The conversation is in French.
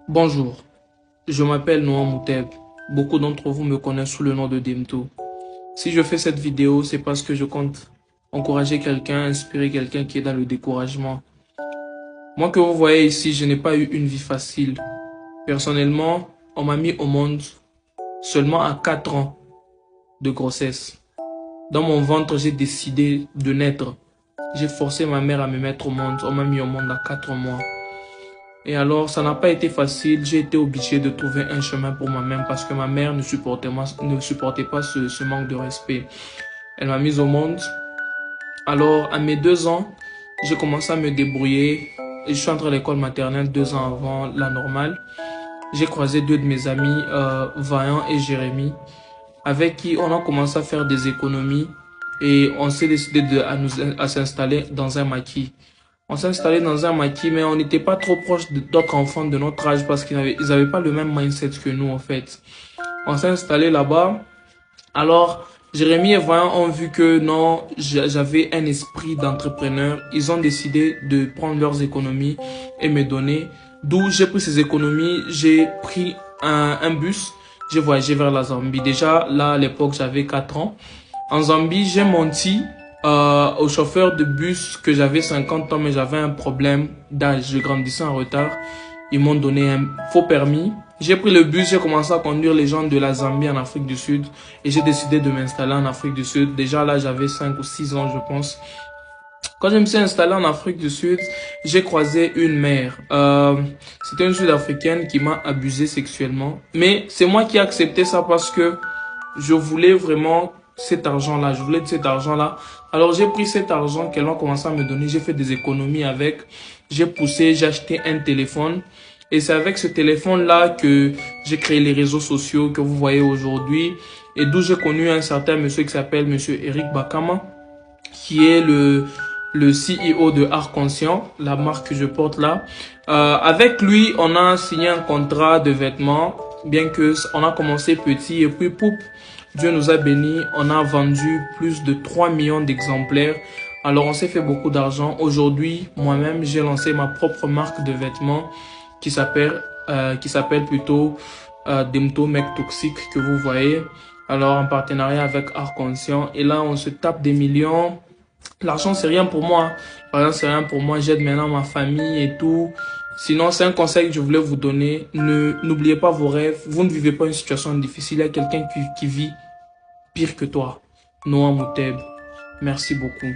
Bonjour, je m'appelle Noah Mouteb. Beaucoup d'entre vous me connaissent sous le nom de Demto. Si je fais cette vidéo, c'est parce que je compte encourager quelqu'un, inspirer quelqu'un qui est dans le découragement. Moi que vous voyez ici, je n'ai pas eu une vie facile. Personnellement, on m'a mis au monde seulement à 4 ans de grossesse. Dans mon ventre, j'ai décidé de naître. J'ai forcé ma mère à me mettre au monde. On m'a mis au monde à 4 mois. Et alors, ça n'a pas été facile. J'ai été obligé de trouver un chemin pour moi-même parce que ma mère ne supportait pas ce manque de respect. Elle m'a mise au monde. Alors, à mes 2 ans, j'ai commencé à me débrouiller. Et je suis entré à l'école maternelle 2 ans avant la normale. J'ai croisé 2 de mes amis, Vaillant et Jérémy, avec qui on a commencé à faire des économies et on s'est décidé à s'installer dans un maquis. On s'est installé dans un maquis, mais on n'était pas trop proche d'autres enfants de notre âge parce qu'ils avaient pas le même mindset que nous, en fait. On s'est installé là-bas. Alors, Jérémy et Vaillant ont vu que non, j'avais un esprit d'entrepreneur. Ils ont décidé de prendre leurs économies et me donner. D'où j'ai pris ces économies, j'ai pris un bus. J'ai voyagé vers la Zambie. Déjà, là, à l'époque, j'avais 4 ans. En Zambie, j'ai menti au chauffeur de bus que j'avais 50 ans, mais j'avais un problème d'âge. Je grandissais en retard. Ils m'ont donné un faux permis. J'ai pris le bus, j'ai commencé à conduire les gens de la Zambie en Afrique du Sud. Et j'ai décidé de m'installer en Afrique du Sud. Déjà là, j'avais 5 ou 6 ans, je pense. Quand je me suis installé en Afrique du Sud, j'ai croisé une mère. C'était une Sud-Africaine qui m'a abusé sexuellement. Mais c'est moi qui ai accepté ça parce que je voulais vraiment cet argent-là. Je voulais de cet argent-là. Alors j'ai pris cet argent qu'elle a commencé à me donner. J'ai fait des économies avec. J'ai poussé, j'ai acheté un téléphone. Et c'est avec ce téléphone-là que j'ai créé les réseaux sociaux que vous voyez aujourd'hui. Et d'où j'ai connu un certain monsieur qui s'appelle monsieur Eric Bakama, qui est le CEO de Art Conscient, la marque que je porte là. Avec lui, on a signé un contrat de vêtements, bien que on a commencé petit et puis poup, Dieu nous a bénis, on a vendu plus de 3 millions d'exemplaires. Alors on s'est fait beaucoup d'argent. Aujourd'hui, moi-même, j'ai lancé ma propre marque de vêtements qui s'appelle plutôt Demto Mec Toxique que vous voyez. Alors en partenariat avec Art Conscient. Et là, on se tape des millions. L'argent, c'est rien pour moi. L'argent, c'est rien pour moi. J'aide maintenant ma famille et tout. Sinon, c'est un conseil que je voulais vous donner. N'oubliez pas vos rêves. Vous ne vivez pas une situation difficile. Il y a quelqu'un qui vit pire que toi. Noah Mouteb. Merci beaucoup.